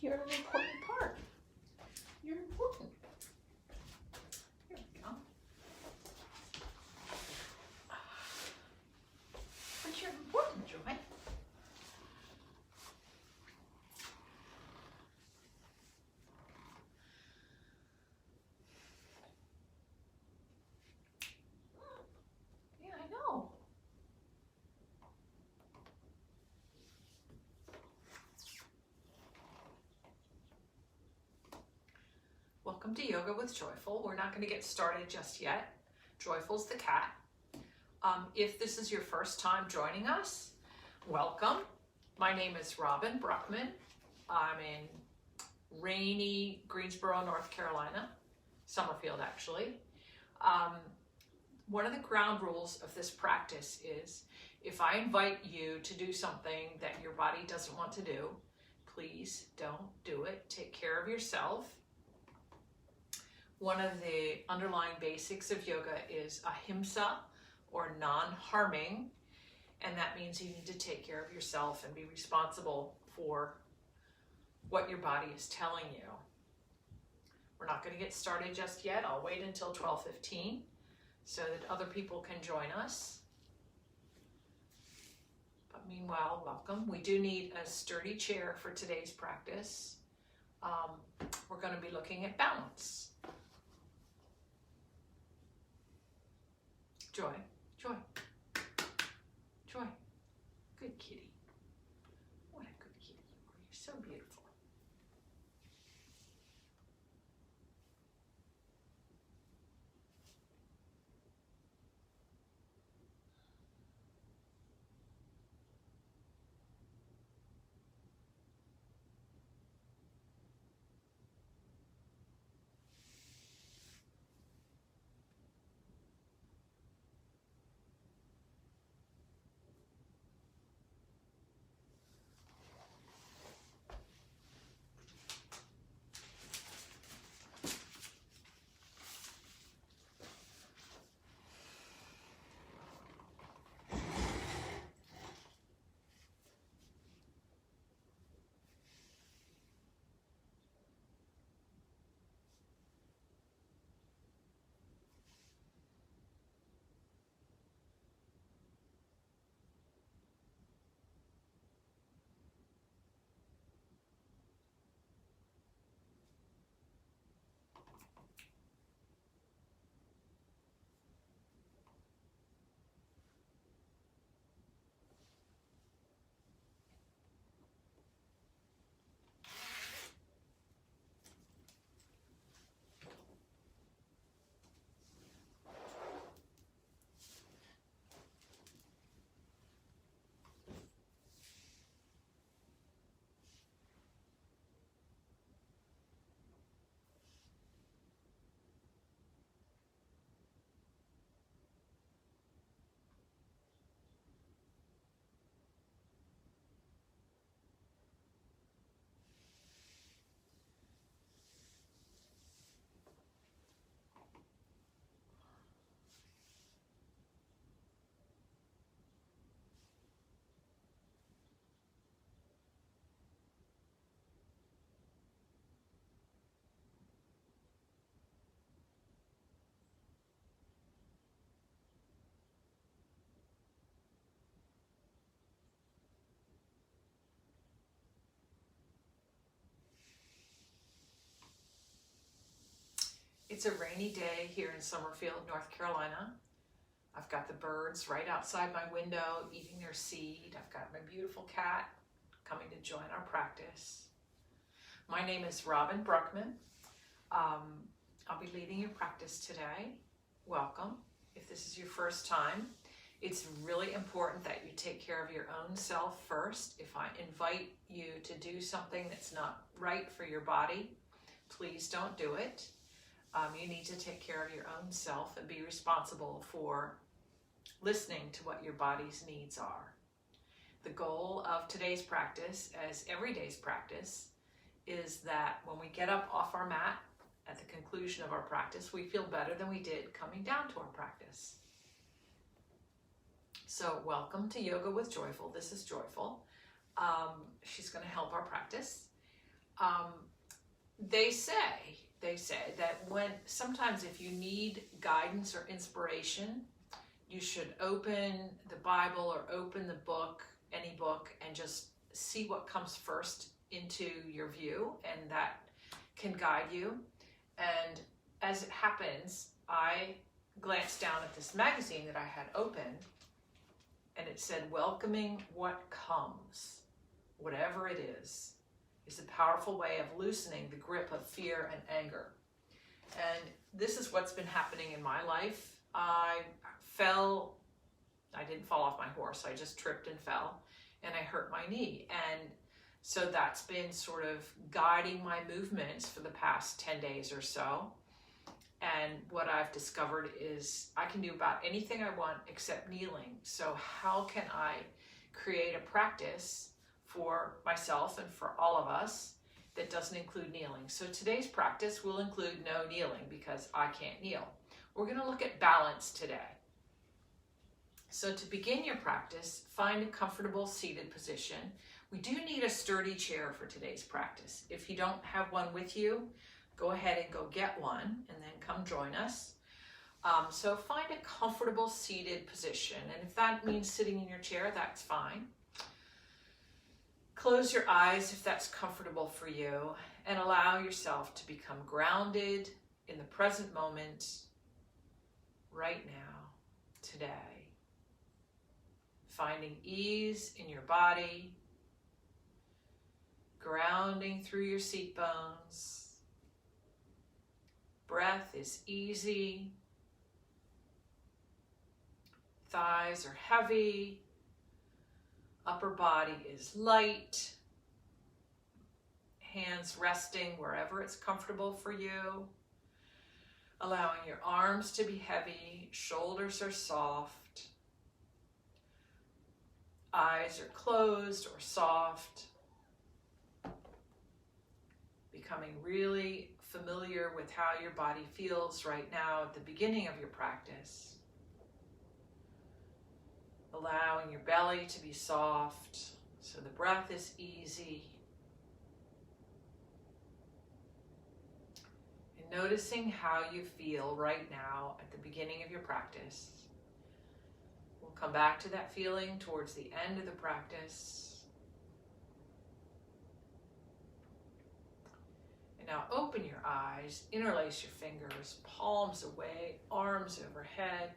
You're an important part. You're important. Here we go. But you're important, Joy. Yeah, I know. Welcome to Yoga with Joyful. We're not going to get started just yet. Joyful's the cat. If this is your first time joining us, welcome. My name is Robin Bruckman. I'm in rainy Greensboro, North Carolina, Summerfield actually. One of the ground rules of this practice is if I invite you to do something that your body doesn't want to do, please don't do it. Take care of yourself. One of the underlying basics of yoga is ahimsa, or non-harming, and that means you need to take care of yourself and be responsible for what your body is telling you. We're not going to get started just yet. I'll wait until 12:15 so that other people can join us. But meanwhile, welcome. We do need a sturdy chair for today's practice. We're going to be looking at balance. Joy, Joy, Joy. Good kitty. What a good kitty you are. You're so beautiful. It's a rainy day here in Summerfield, North Carolina. I've got the birds right outside my window eating their seed. I've got my beautiful cat coming to join our practice. My name is Robin Bruckman. I'll be leading your practice today. Welcome. If this is your first time, it's really important that you take care of your own self first. If I invite you to do something that's not right for your body, please don't do it. You need to take care of your own self and be responsible for listening to what your body's needs are. The goal of today's practice, as every day's practice, is that when we get up off our mat at the conclusion of our practice, we feel better than we did coming down to our practice. So welcome to Yoga with Joyful. This is Joyful. She's going to help our practice. Um, they say that sometimes if you need guidance or inspiration, you should open the Bible or open the book, any book, and just see what comes first into your view, and that can guide you. And as it happens, I glanced down at this magazine that I had opened, and it said, "Welcoming what comes, whatever it is a powerful way of loosening the grip of fear and anger." And this is what's been happening in my life. I didn't fall off my horse, I just tripped and fell, and I hurt my knee. And so that's been sort of guiding my movements for the past 10 days or so. And what I've discovered is I can do about anything I want except kneeling. So how can I create a practice for myself and for all of us that doesn't include kneeling? So today's practice will include no kneeling because I can't kneel. We're going to look at balance today. So to begin your practice, find a comfortable seated position. We do need a sturdy chair for today's practice. If you don't have one with you, go ahead and go get one and then come join us. So find a comfortable seated position. And if that means sitting in your chair, that's fine. Close your eyes if that's comfortable for you, and allow yourself to become grounded in the present moment, right now, today. Finding ease in your body, grounding through your seat bones. Breath is easy. Thighs are heavy. Upper body is light. Hands resting wherever it's comfortable for you. Allowing your arms to be heavy. Shoulders are soft. Eyes are closed or soft. Becoming really familiar with how your body feels right now at the beginning of your practice. Allowing your belly to be soft so the breath is easy. And noticing how you feel right now at the beginning of your practice. We'll come back to that feeling towards the end of the practice. And now open your eyes, interlace your fingers, palms away, arms overhead.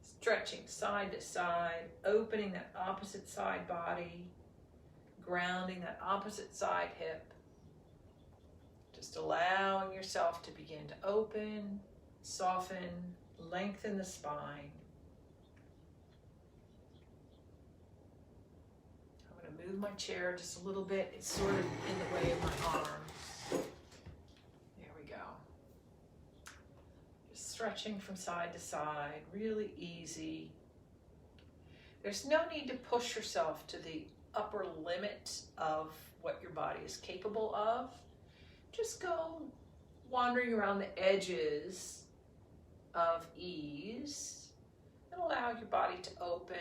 Stretching side to side, opening that opposite side body, grounding that opposite side hip. Just allowing yourself to begin to open, soften, lengthen the spine. I'm going to move my chair just a little bit. It's sort of in the way of my arms. Stretching from side to side, really easy. There's no need to push yourself to the upper limit of what your body is capable of. Just go wandering around the edges of ease and allow your body to open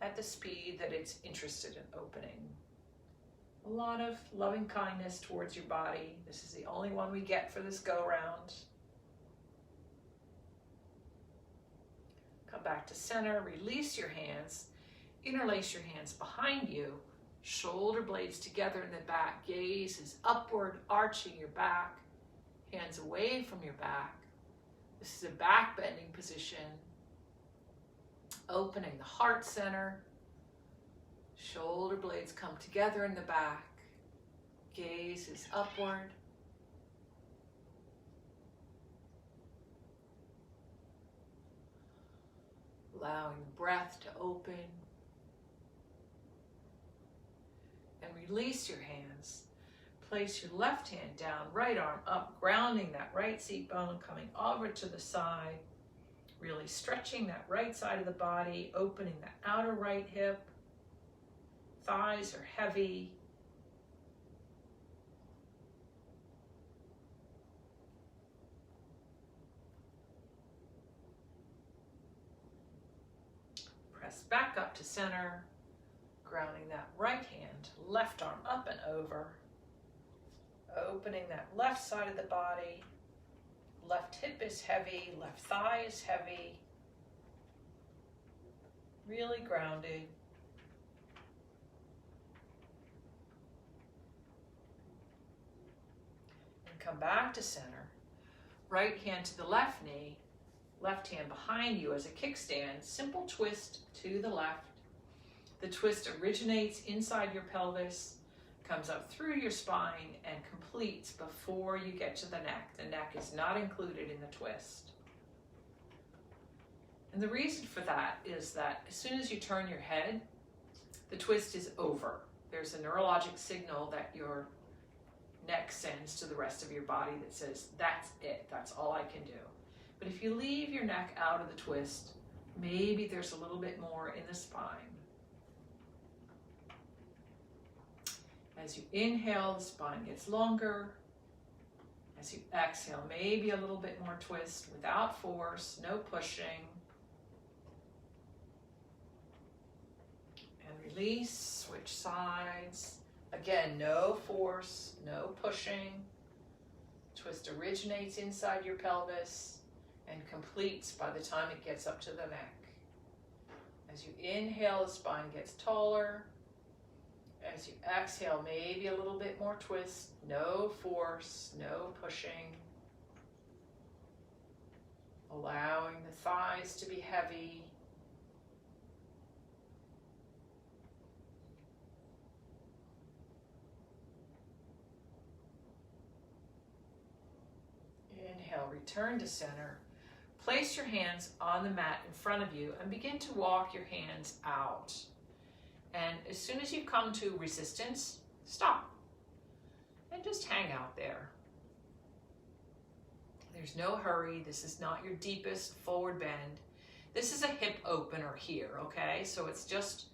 at the speed that it's interested in opening. A lot of loving kindness towards your body. This is the only one we get for this go-round. Come back to center, release your hands, interlace your hands behind you, shoulder blades together in the back, gaze is upward, arching your back, hands away from your back. This is a back bending position, opening the heart center, shoulder blades come together in the back, gaze is upward. Allowing the breath to open. And release your hands. Place your left hand down, right arm up, grounding that right seat bone, coming over to the side. Really stretching that right side of the body, opening the outer right hip. Thighs are heavy. Press back up to center, grounding that right hand, left arm up and over. opening that left side of the body. Left hip is heavy, left thigh is heavy. Really grounded. And come back to center. Right hand to the left knee, left hand behind you as a kickstand. Simple twist to the left. The twist originates inside your pelvis, comes up through your spine, and completes before you get to the neck. The neck is not included in the twist. And the reason for that is that as soon as you turn your head, the twist is over. There's a neurologic signal that your neck sends to the rest of your body that says, that's it, that's all I can do. But if you leave your neck out of the twist, maybe there's a little bit more in the spine. As you inhale, the spine gets longer. As you exhale, maybe a little bit more twist without force, no pushing. And release, switch sides. Again, no force, no pushing. Twist originates inside your pelvis and completes by the time it gets up to the neck. As you inhale, the spine gets taller. As you exhale, maybe a little bit more twist, no force, no pushing. Allowing the thighs to be heavy. Inhale, return to center. Place your hands on the mat in front of you and begin to walk your hands out. And as soon as you come to resistance, stop. And just hang out there. There's no hurry. This is not your deepest forward bend. This is a hip opener here, okay? So it's just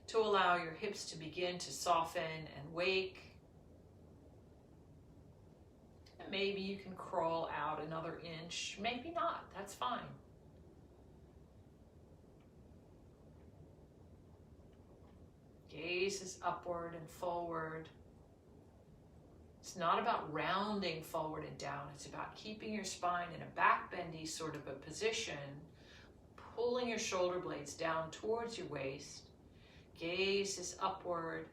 to allow your hips to begin to soften and wake. And maybe you can crawl out another inch. Maybe not. That's fine. Gaze is upward and forward. It's not about rounding forward and down. It's about keeping your spine in a back bendy sort of a position, pulling your shoulder blades down towards your waist. Gaze is upward.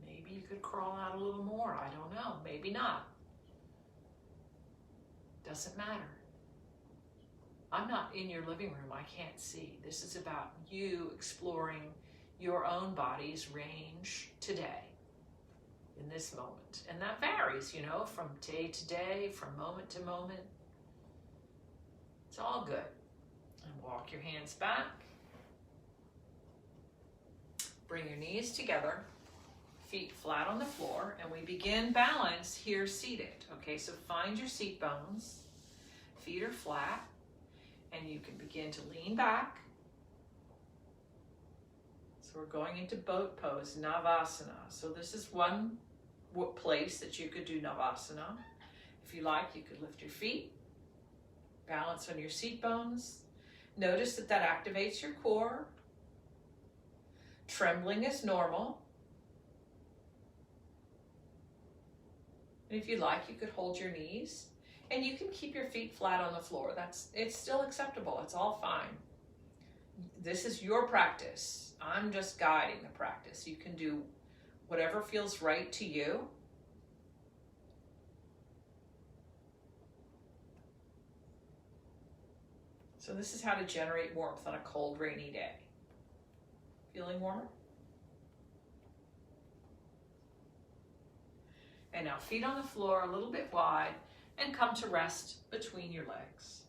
Maybe you could crawl out a little more. I don't know. Maybe not. Doesn't matter. I'm not in your living room. I can't see. This is about you exploring your own body's range today, in this moment. And that varies, you know, from day to day, from moment to moment. It's all good. And walk your hands back. Bring your knees together. Feet flat on the floor, and we begin balance here seated. Okay, so find your seat bones. Feet are flat, and you can begin to lean back. So we're going into boat pose, Navasana. So this is one place that you could do Navasana. If you like, you could lift your feet, balance on your seat bones. Notice that that activates your core. Trembling is normal. And if you like, you could hold your knees, and you can keep your feet flat on the floor. It's still acceptable. It's all fine. This is your practice. I'm just guiding the practice. You can do whatever feels right to you. So this is how to generate warmth on a cold, rainy day. Feeling warmer? And now feet on the floor, a little bit wide, and come to rest between your legs.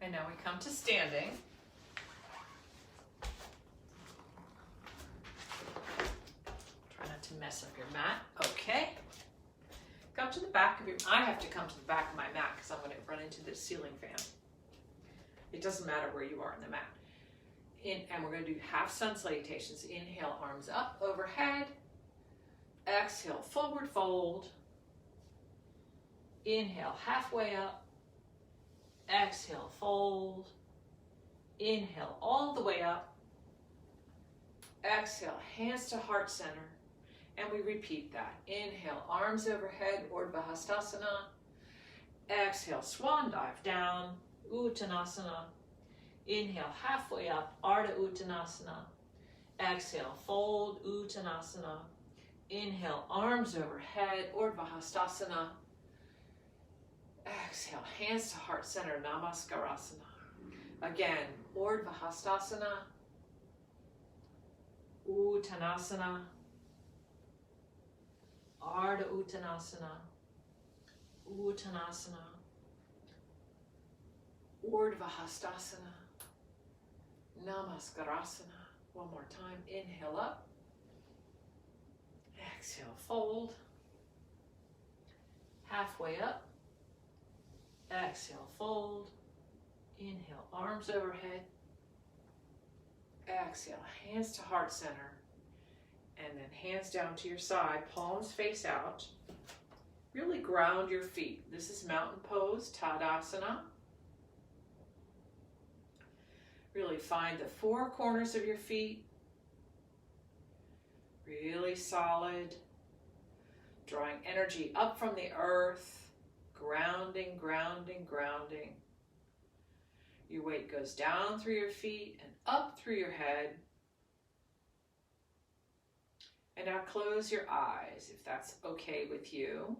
And now we come to standing. To mess up your mat. Okay. Come to the back of your, I have to come to the back of my mat because I'm going to run into the ceiling fan. It doesn't matter where you are in the mat. And we're going to do half sun salutations. Inhale, arms up overhead. Exhale, forward fold. Inhale, halfway up. Exhale, fold. Inhale, all the way up. Exhale, hands to heart center. And we repeat that. Inhale, arms overhead, Urdhva Hastasana. Exhale, swan dive down, Uttanasana. Inhale, halfway up, Ardha Uttanasana. Exhale, fold, Uttanasana. Inhale, arms overhead, Urdhva Hastasana. Exhale, hands to heart center, Namaskarasana. Again, Urdhva Hastasana, Uttanasana, Ardha Uttanasana, Uttanasana, Urdhva Hastasana, Namaskarasana. One more time. Inhale up. Exhale, fold. Halfway up. Exhale, fold. Inhale, arms overhead. Exhale, hands to heart center. And then hands down to your side, palms face out. Really ground your feet. This is mountain pose, Tadasana. Really find the four corners of your feet. Really solid. Drawing energy up from the earth. Grounding, grounding, grounding. Your weight goes down through your feet and up through your head. And now close your eyes if that's okay with you.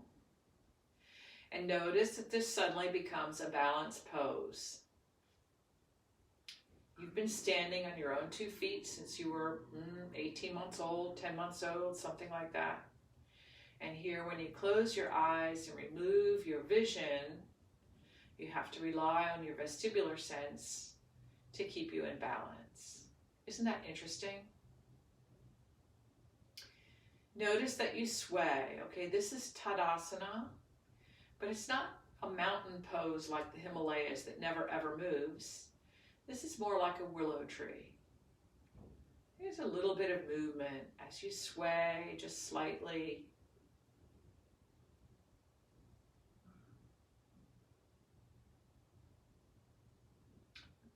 And notice that this suddenly becomes a balanced pose. You've been standing on your own 2 feet since you were 18 months old, 10 months old, something like that. And here, when you close your eyes and remove your vision, you have to rely on your vestibular sense to keep you in balance. Isn't that interesting? Notice that you sway. Okay, this is Tadasana, but it's not a mountain pose like the Himalayas that never ever moves. This is more like a willow tree. There's a little bit of movement as you sway just slightly.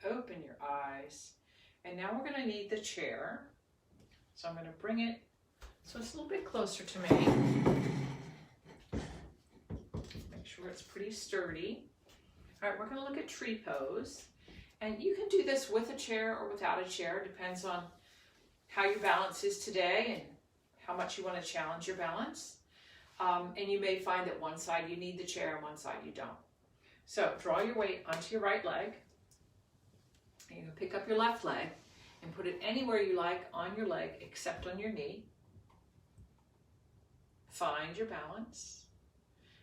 Open your eyes. And now we're going to need the chair. So I'm going to bring it so it's a little bit closer to me. Make sure it's pretty sturdy. All right, we're going to look at tree pose. And you can do this with a chair or without a chair. It depends on how your balance is today and how much you want to challenge your balance. And you may find that one side you need the chair and one side you don't. So draw your weight onto your right leg. And you can pick up your left leg and put it anywhere you like on your leg except on your knee. Find your balance.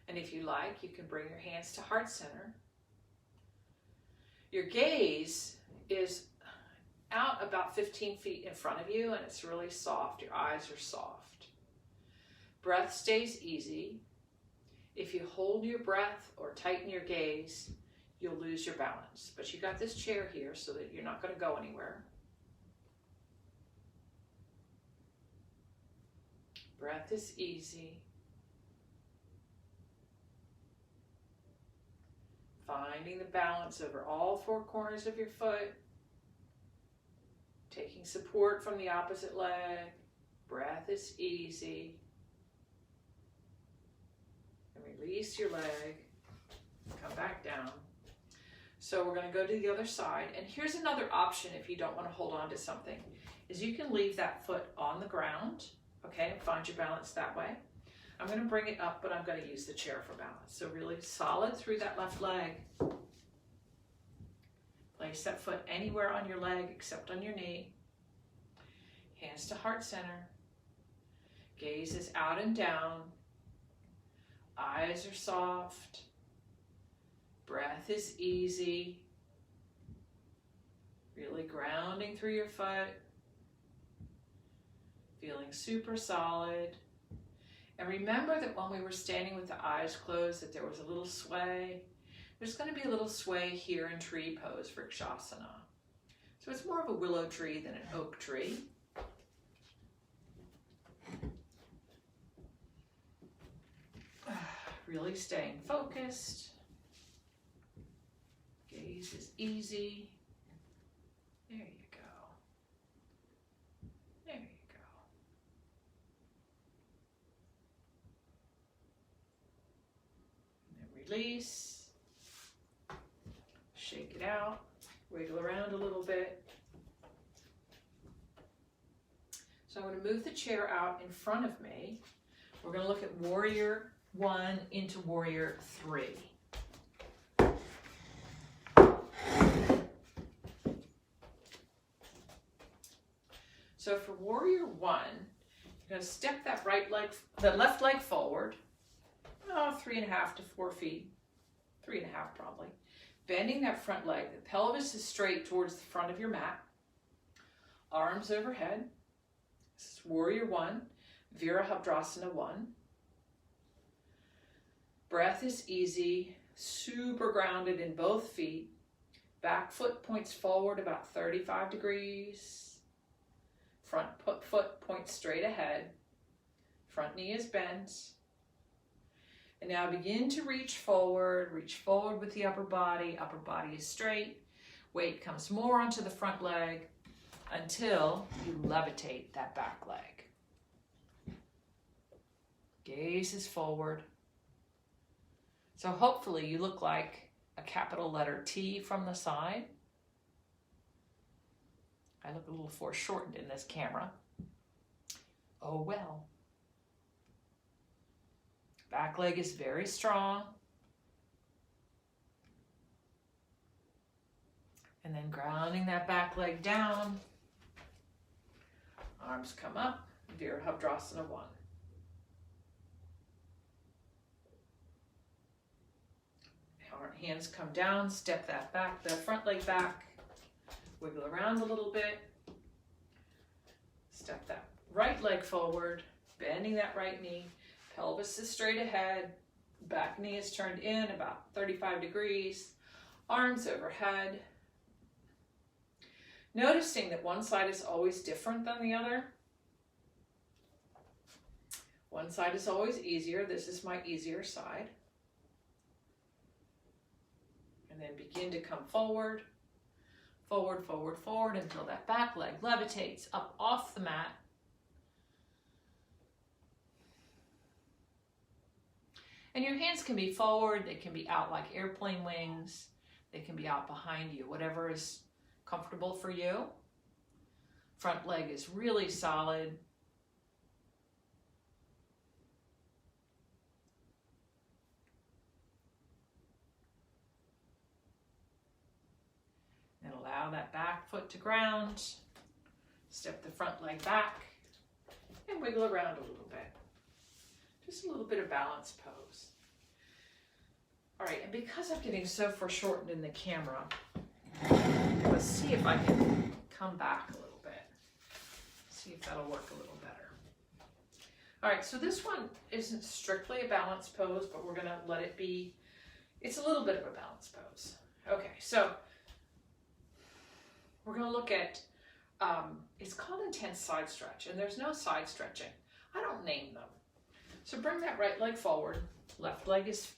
And if you like, you can bring your hands to heart center. Your gaze is out about 15 feet in front of you, and it's really soft. Your eyes are soft. Breath stays easy. If you hold your breath or tighten your gaze, you'll lose your balance. But you got this chair here so that you're not going to go anywhere. Breath is easy. Finding the balance over all four corners of your foot. Taking support from the opposite leg. Breath is easy. And release your leg. Come back down. So we're going to go to the other side. And here's another option if you don't want to hold on to something, is you can leave that foot on the ground, okay, and find your balance that way. I'm going to bring it up, but I'm going to use the chair for balance. So really solid through that left leg. Place that foot anywhere on your leg except on your knee. Hands to heart center. Gaze is out and down. Eyes are soft. Breath is easy. Really grounding through your foot. Feeling super solid. And remember that when we were standing with the eyes closed that there was a little sway. There's going to be a little sway here in tree pose, Vrikshasana. So it's more of a willow tree than an oak tree. Really staying focused. Gaze is easy. There you go. There you go. And then release. Shake it out. Wiggle around a little bit. So I'm going to move the chair out in front of me. We're going to look at Warrior 1 into Warrior 3. So for Warrior 1, you're going to step that left leg forward, 3.5 to 4 feet, 3.5 probably. Bending that front leg, the pelvis is straight towards the front of your mat. Arms overhead. This is Warrior 1, Virabhadrasana 1. Breath is easy, super grounded in both feet. Back foot points forward about 35 degrees. Front foot points straight ahead. Front knee is bent. And now begin to reach forward with the upper body. Upper body is straight. Weight comes more onto the front leg until you levitate that back leg. Gaze is forward. So hopefully you look like a capital letter T from the side. I look a little foreshortened in this camera. Oh well. Back leg is very strong. And then grounding that back leg down. Arms come up, Virabhadrasana 1. Hands come down, step that back, the front leg back, wiggle around a little bit. Step that right leg forward, bending that right knee, pelvis is straight ahead, back knee is turned in about 35 degrees, arms overhead. Noticing that one side is always different than the other. One side is always easier. This is my easier side. And then begin to come forward, forward, forward, forward until that back leg levitates up off the mat. And your hands can be forward, they can be out like airplane wings, they can be out behind you, whatever is comfortable for you. Front leg is really solid. And allow that back foot to ground. Step the front leg back and wiggle around a little bit. Just a little bit of balance pose. All right, and because I'm getting so foreshortened in the camera, let's see if I can come back a little bit. See if that'll work a little better. All right, so this one isn't strictly a balance pose, but we're gonna let it be, it's a little bit of a balance pose. Okay, so we're gonna look at, it's called intense side stretch, and there's no side stretching. I don't name them. So bring that right leg forward, left leg is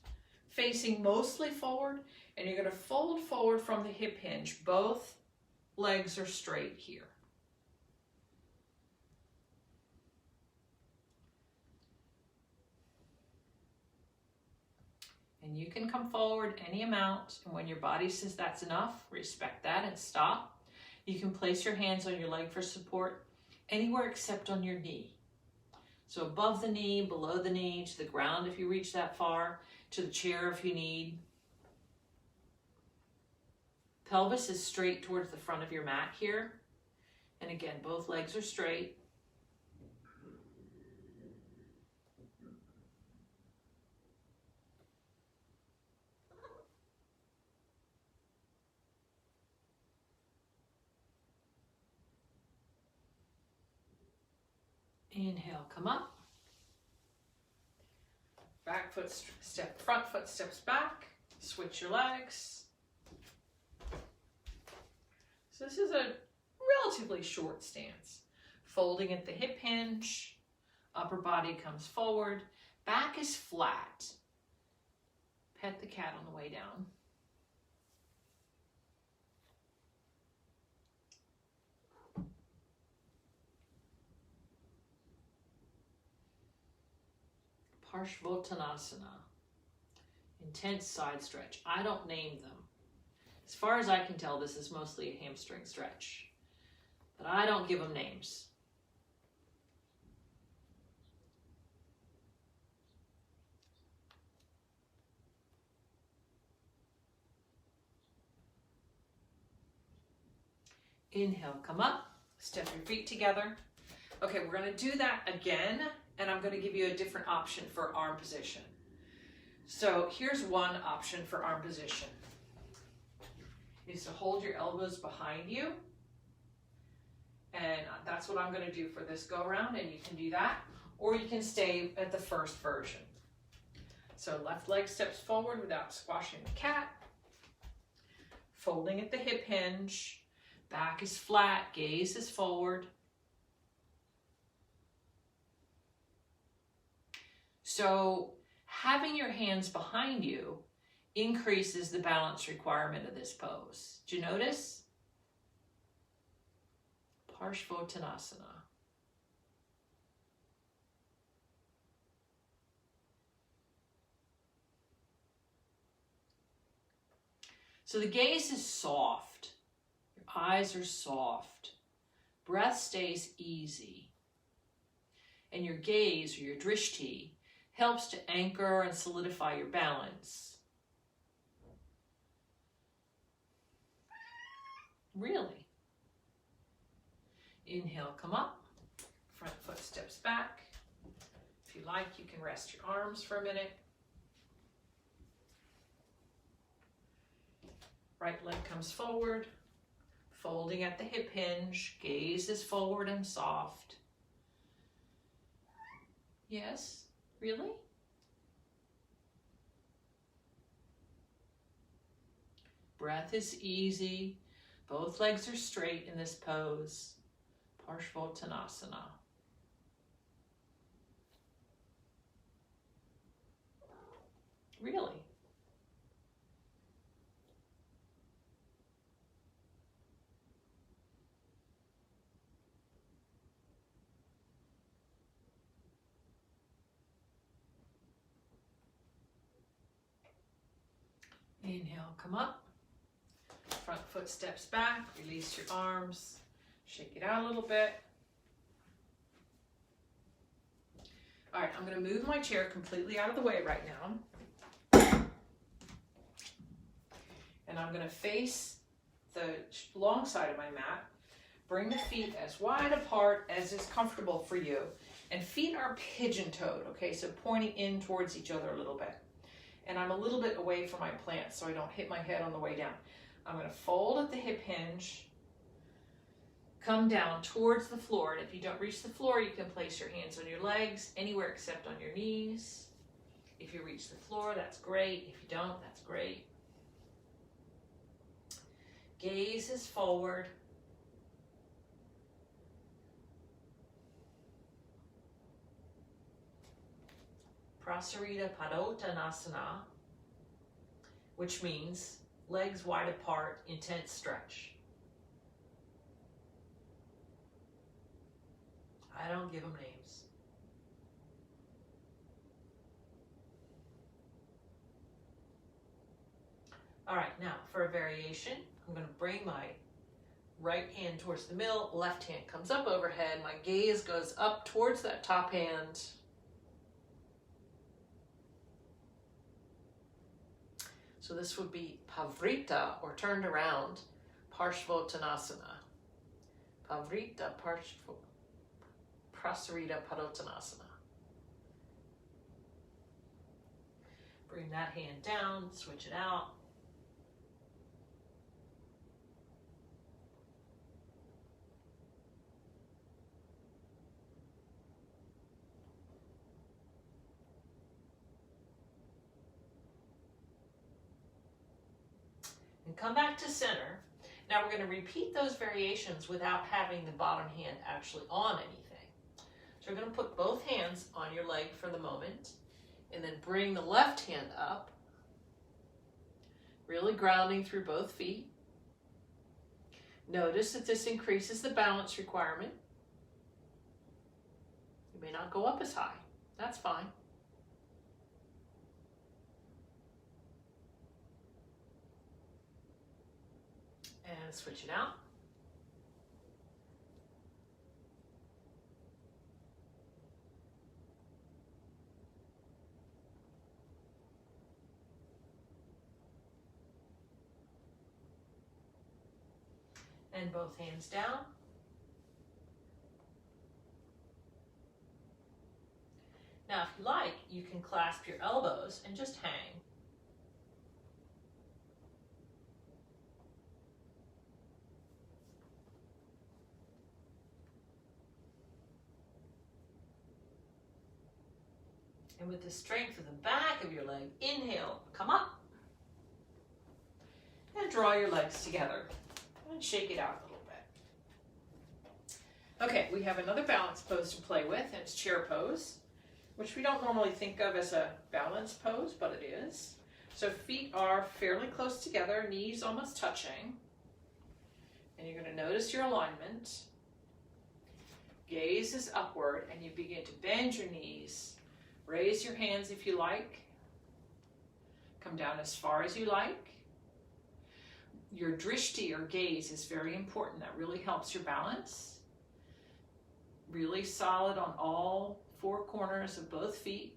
facing mostly forward, and you're going to fold forward from the hip hinge. Both legs are straight here. And you can come forward any amount, and when your body says that's enough, respect that and stop. You can place your hands on your leg for support anywhere except on your knee. So above the knee, below the knee, to the ground if you reach that far, to the chair if you need. Pelvis is straight towards the front of your mat here. And again, both legs are straight. Inhale, come up. Back foot step, front foot steps back. Switch your legs. So this is a relatively short stance. Folding at the hip hinge, upper body comes forward, back is flat. Pet the cat on the way down. Parshvottanasana. Intense side stretch. I don't name them. As far as I can tell, this is mostly a hamstring stretch, but I don't give them names. Inhale, come up, step your feet together. Okay, we're going to do that again, and I'm going to give you a different option for arm position. So here's one option for arm position, is to hold your elbows behind you. And that's what I'm going to do for this go around, and you can do that, or you can stay at the first version. So left leg steps forward without squashing the cat. Folding at the hip hinge. Back is flat, gaze is forward. So having your hands behind you increases the balance requirement of this pose. Do you notice? Parshvottanasana. So the gaze is soft. Your eyes are soft. Breath stays easy. And your gaze, or your drishti, helps to anchor and solidify your balance. Really. Inhale, come up. Front foot steps back. If you like, you can rest your arms for a minute. Right leg comes forward. Folding at the hip hinge. Gaze is forward and soft. Yes? Really? Breath is easy. Both legs are straight in this pose. Parshvottanasana. Really? Inhale, come up. Front foot steps back. Release your arms. Shake it out a little bit. All right, I'm going to move my chair completely out of the way right now. And I'm going to face the long side of my mat. Bring the feet as wide apart as is comfortable for you. And feet are pigeon-toed, okay? So pointing in towards each other a little bit. And I'm a little bit away from my plant so I don't hit my head on the way down. I'm going to fold at the hip hinge. Come down towards the floor, and if you don't reach the floor, you can place your hands on your legs, anywhere except on your knees. If you reach the floor, that's great. If you don't, that's great. Gaze is forward. Prasarita Padottanasana, which means legs wide apart, intense stretch. I don't give them names. All right, now for a variation, I'm going to bring my right hand towards the middle, left hand comes up overhead, my gaze goes up towards that top hand. So this would be Pavrita, or turned around, Parshvottanasana. Pavrita, Prasarita Padottanasana. Bring that hand down, switch it out. and come back to center. Now we're going to repeat those variations without having the bottom hand actually on anything. So we're going to put both hands on your leg for the moment, and then bring the left hand up, really grounding through both feet. Notice that this increases the balance requirement. You may not go up as high. That's fine. And switch it out. And both hands down. Now, if you like, you can clasp your elbows and just hang. And with the strength of the back of your leg, inhale, come up. And draw your legs together. And shake it out a little bit. Okay, we have another balance pose to play with, and it's chair pose, which we don't normally think of as a balance pose, but it is. So feet are fairly close together, knees almost touching. And you're going to notice your alignment. Gaze is upward, and you begin to bend your knees. Raise your hands if you like. Come down as far as you like. Your drishti, or gaze, is very important. That really helps your balance. Really solid on all four corners of both feet.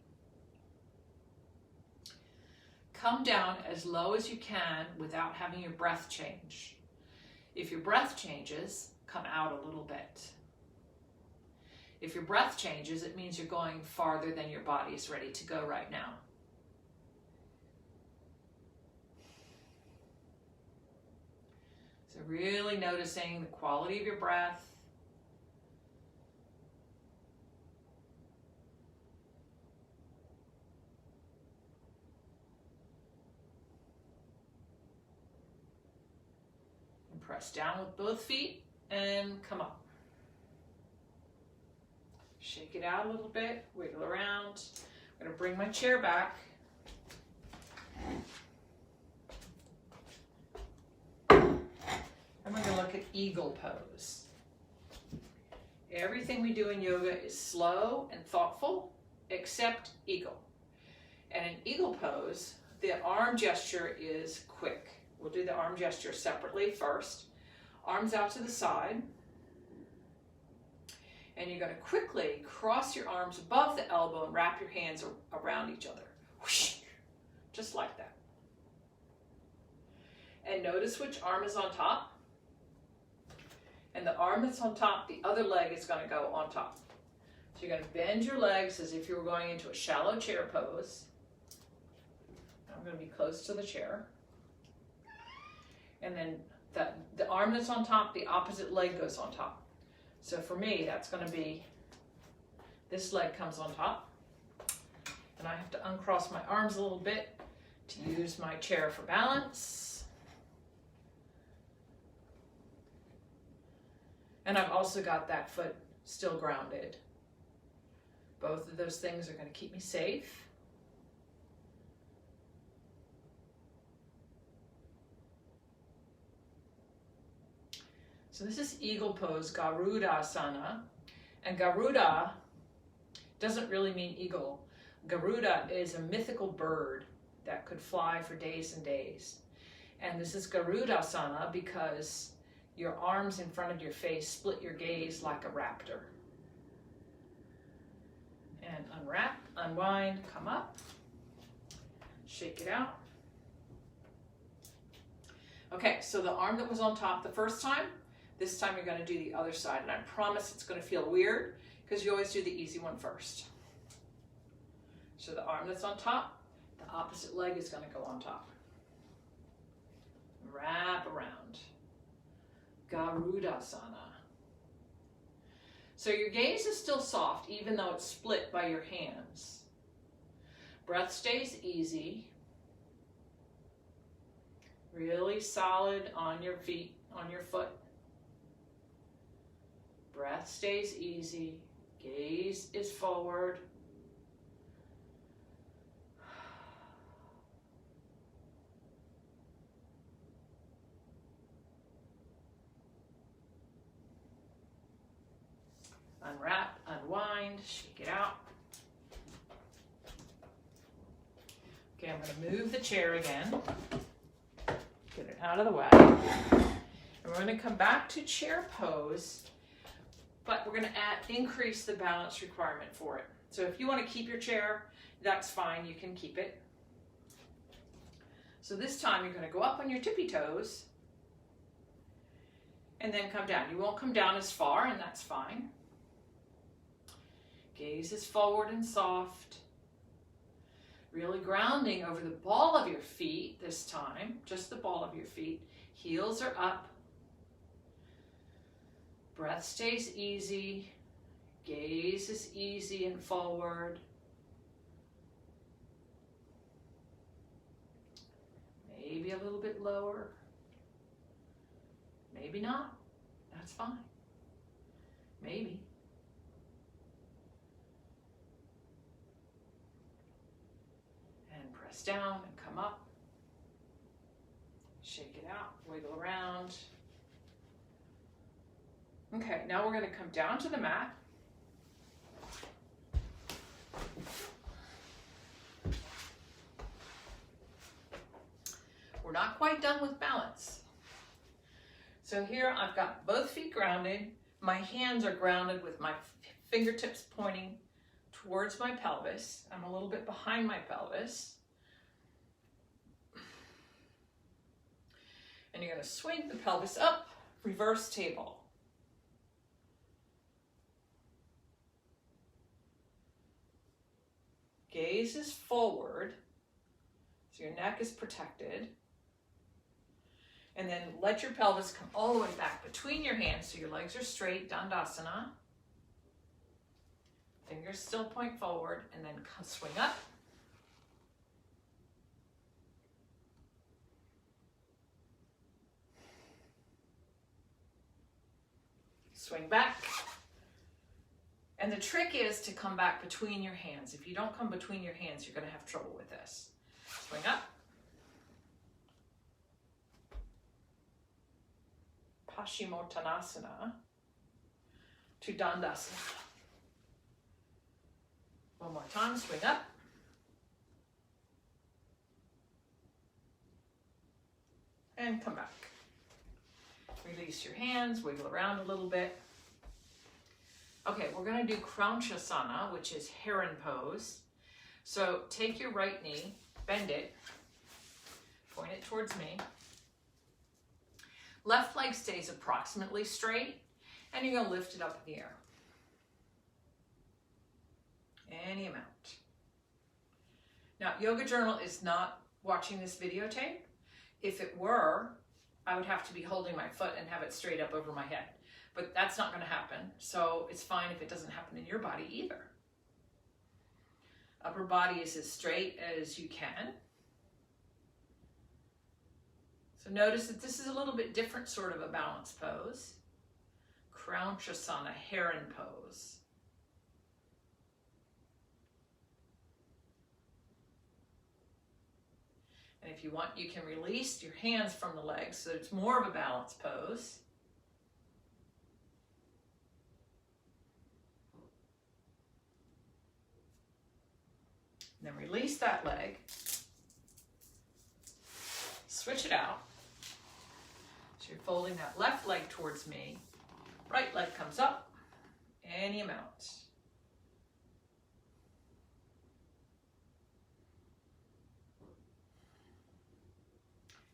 Come down as low as you can without having your breath change. If your breath changes, come out a little bit. If your breath changes, it means you're going farther than your body is ready to go right now. So really noticing the quality of your breath. And press down with both feet and come up. Shake it out a little bit, wiggle around. I'm going to bring my chair back. And we're going to look at eagle pose. Everything we do in yoga is slow and thoughtful, except eagle. And in eagle pose, the arm gesture is quick. We'll do the arm gesture separately first. Arms out to the side. And you're going to quickly cross your arms above the elbow and wrap your hands around each other. Whoosh, just like that. And notice which arm is on top. And the arm that's on top, the other leg is going to go on top. So you're going to bend your legs as if you were going into a shallow chair pose. I'm going to be close to the chair. And then the arm that's on top, the opposite leg goes on top. So for me, that's going to be, this leg comes on top, and I have to uncross my arms a little bit to use my chair for balance. And I've also got that foot still grounded. Both of those things are going to keep me safe. So this is eagle pose, Garudasana. And Garuda doesn't really mean eagle. Garuda is a mythical bird that could fly for days and days. And this is Garudasana because your arms in front of your face split your gaze like a raptor. And unwrap, unwind, come up, shake it out. Okay, so the arm that was on top the first time, this time you're going to do the other side, and I promise it's going to feel weird because you always do the easy one first. So the arm that's on top, the opposite leg is going to go on top. Wrap around. Garudasana. So your gaze is still soft even though it's split by your hands. Breath stays easy. Really solid on your feet, on your foot. Breath stays easy. Gaze is forward. Unwrap, unwind, shake it out. Okay, I'm going to move the chair again. Get it out of the way. And we're going to come back to chair pose, but we're going to increase the balance requirement for it. So if you want to keep your chair, that's fine, you can keep it. So this time you're going to go up on your tippy toes and then come down. You won't come down as far, and that's fine. Gaze is forward and soft. Really grounding over the ball of your feet this time, just the ball of your feet. Heels are up. Breath stays easy. Gaze is easy and forward. Maybe a little bit lower. Maybe not. That's fine. Maybe. Press down and come up. Shake it out, wiggle around. Okay, now we're going to come down to the mat. We're not quite done with balance. So here I've got both feet grounded. My hands are grounded with my fingertips pointing towards my pelvis. I'm a little bit behind my pelvis. And you're going to swing the pelvis up, reverse table. Gaze is forward, so your neck is protected. And then let your pelvis come all the way back between your hands so your legs are straight, Dandasana. Fingers still point forward, and then swing up. Swing back. And the trick is to come back between your hands. If you don't come between your hands, you're going to have trouble with this. Swing up. Paschimottanasana to Dandasana. One more time, swing up. And come back. Release your hands, wiggle around a little bit. Okay, we're going to do Kranchasana, which is heron pose. So take your right knee, bend it, point it towards me. Left leg stays approximately straight, and you're going to lift it up in the air. Any amount. Now, Yoga Journal is not watching this videotape. If it were, I would have to be holding my foot and have it straight up over my head. But that's not going to happen, so it's fine if it doesn't happen in your body either. Upper body is as straight as you can. So notice that this is a little bit different sort of a balance pose. Kranchasana, heron pose. And if you want, you can release your hands from the legs so it's more of a balance pose. And then release that leg. Switch it out. So you're folding that left leg towards me. Right leg comes up. Any amount.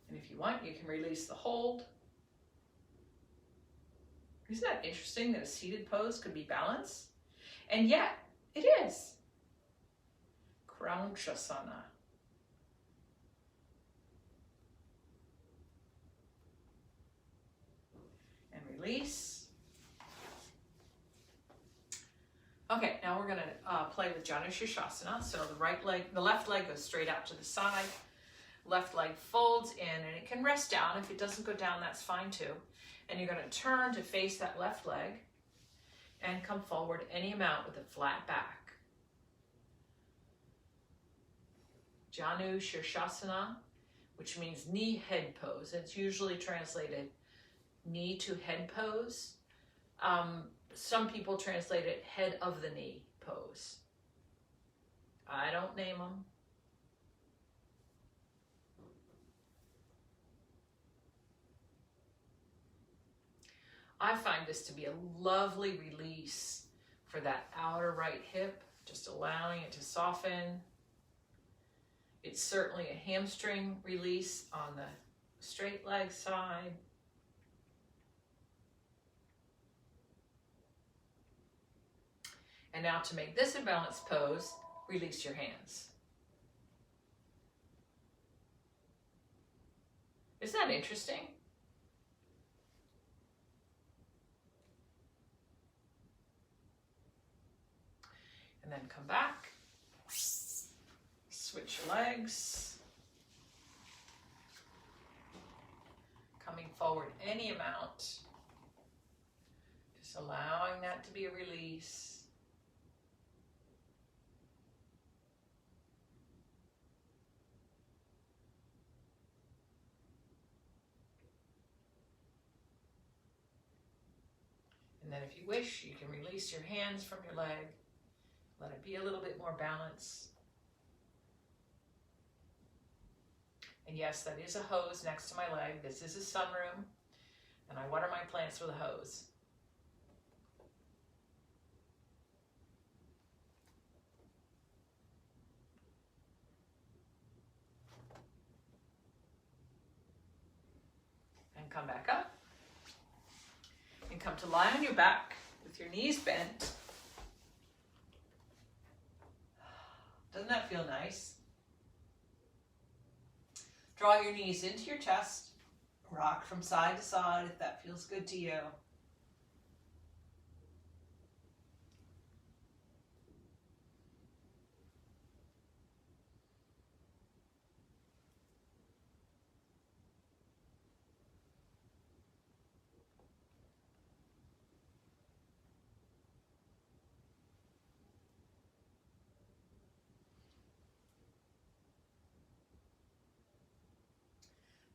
And if you want, you can release the hold. Isn't that interesting that a seated pose could be balanced? And yet, it is. Kranchasana. And release. Okay, now we're going to play with Janu Sirsasana. So the left leg goes straight out to the side. Left leg folds in, and it can rest down. If it doesn't go down, that's fine too. And you're going to turn to face that left leg and come forward any amount with a flat back. Janu Shirshasana, which means knee head pose. It's usually translated knee to head pose. Some people translate it head of the knee pose. I don't name them. I find this to be a lovely release for that outer right hip, just allowing it to soften. It's certainly a hamstring release on the straight leg side. And now to make this a balanced pose, release your hands. Isn't that interesting? And then come back, switch your legs, coming forward any amount, just allowing that to be a release. And then if you wish, you can release your hands from your leg. Let it be a little bit more balanced. And yes, that is a hose next to my leg. This is a sunroom, and I water my plants with a hose. And come back up. And come to lie on your back with your knees bent. Doesn't that feel nice? Draw your knees into your chest. Rock from side to side if that feels good to you.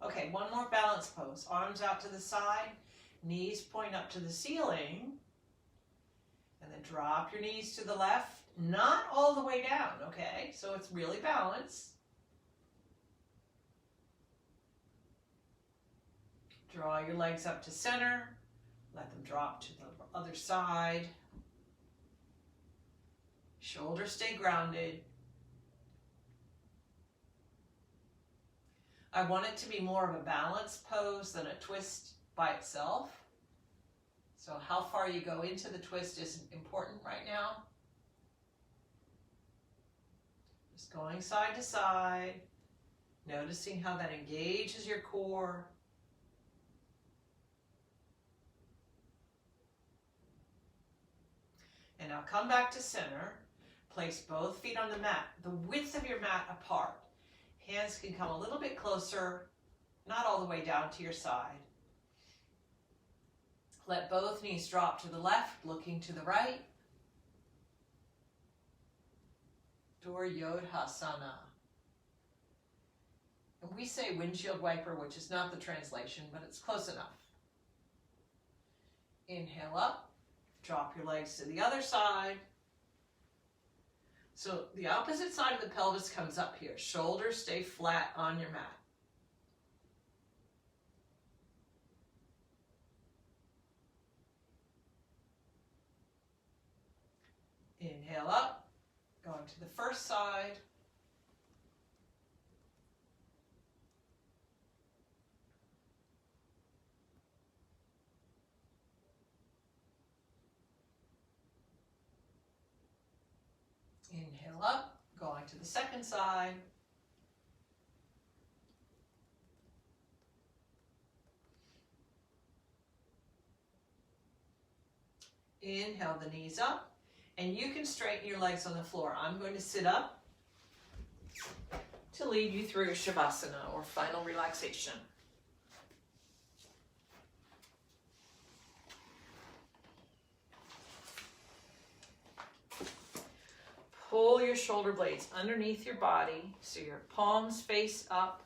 Okay, one more balance pose. Arms out to the side, knees point up to the ceiling, and then drop your knees to the left, not all the way down, okay? So it's really balanced. Draw your legs up to center, let them drop to the other side. Shoulders stay grounded. I want it to be more of a balanced pose than a twist by itself. So how far you go into the twist isn't important right now. Just going side to side, noticing how that engages your core. And now come back to center. Place both feet on the mat, the width of your mat apart. Hands can come a little bit closer, not all the way down to your side. Let both knees drop to the left, looking to the right. Duryodhasana. And we say windshield wiper, which is not the translation, but it's close enough. Inhale up, drop your legs to the other side. So the opposite side of the pelvis comes up here. Shoulders stay flat on your mat. Inhale up, going to the first side. Inhale up, going to the second side. Inhale the knees up, and you can straighten your legs on the floor. I'm going to sit up to lead you through Shavasana, or final relaxation. Pull your shoulder blades underneath your body so your palms face up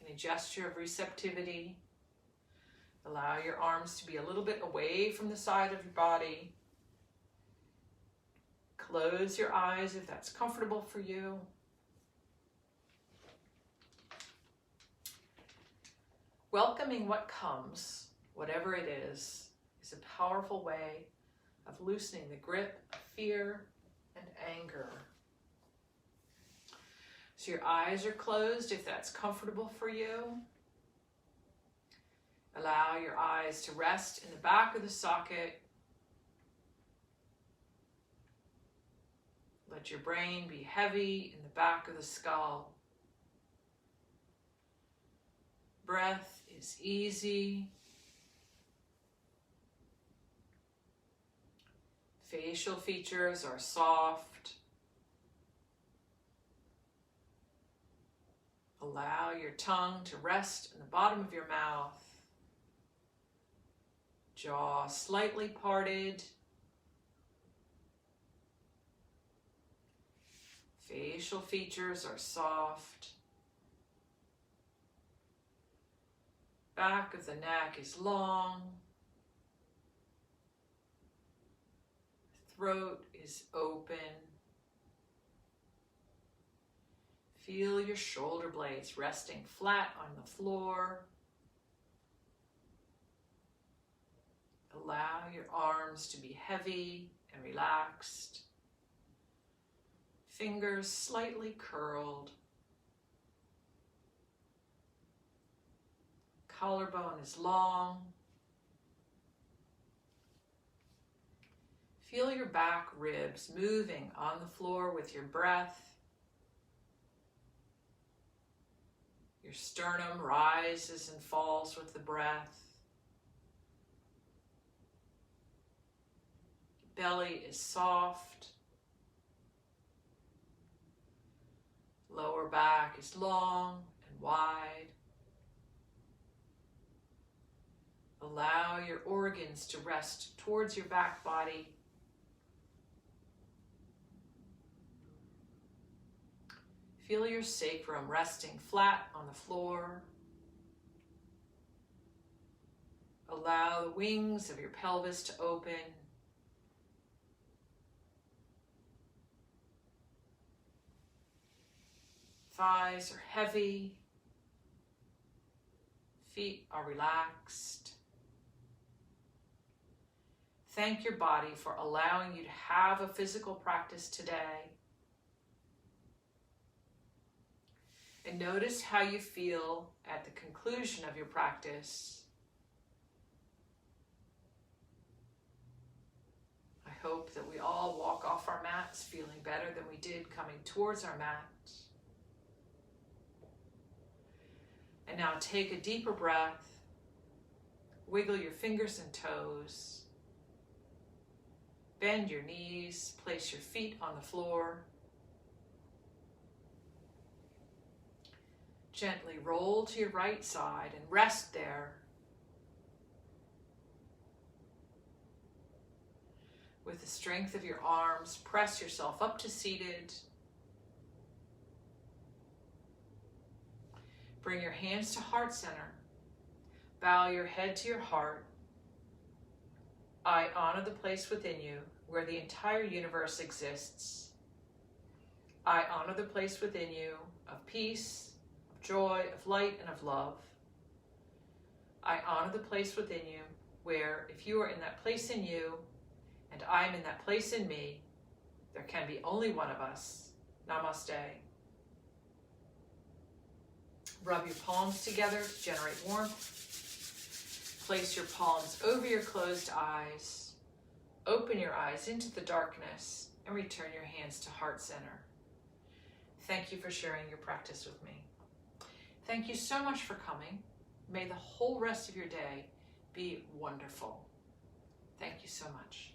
in a gesture of receptivity. Allow your arms to be a little bit away from the side of your body. Close your eyes if that's comfortable for you. Welcoming what comes, whatever it is a powerful way of loosening the grip of fear and anger. So your eyes are closed if that's comfortable for you. Allow your eyes to rest in the back of the socket. Let your brain be heavy in the back of the skull. Breath is easy. Facial features are soft. Allow your tongue to rest in the bottom of your mouth. Jaw slightly parted. Facial features are soft. Back of the neck is long. Throat is open. Feel your shoulder blades resting flat on the floor. Allow your arms to be heavy and relaxed. Fingers slightly curled. Collarbone is long. Feel your back ribs moving on the floor with your breath. Your sternum rises and falls with the breath. Belly is soft. Lower back is long and wide. Allow your organs to rest towards your back body. Feel your sacrum resting flat on the floor. Allow the wings of your pelvis to open. Thighs are heavy. Feet are relaxed. Thank your body for allowing you to have a physical practice today. And notice how you feel at the conclusion of your practice. I hope that we all walk off our mats feeling better than we did coming towards our mat. And now take a deeper breath. Wiggle your fingers and toes. Bend your knees. Place your feet on the floor. Gently roll to your right side and rest there. With the strength of your arms, press yourself up to seated. Bring your hands to heart center. Bow your head to your heart. I honor the place within you where the entire universe exists. I honor the place within you of peace, of joy, of light, and of love. I honor the place within you where, if you are in that place in you, and I am in that place in me, there can be only one of us. Namaste. Rub your palms together to generate warmth. Place your palms over your closed eyes. Open your eyes into the darkness and return your hands to heart center. Thank you for sharing your practice with me. Thank you so much for coming. May the whole rest of your day be wonderful. Thank you so much.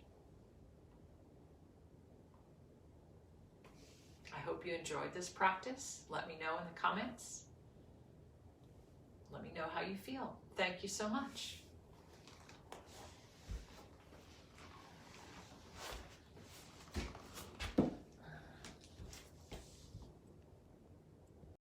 I hope hope you enjoyed this practice. Let me know in the comments. Let me know how you feel. Thank you so much.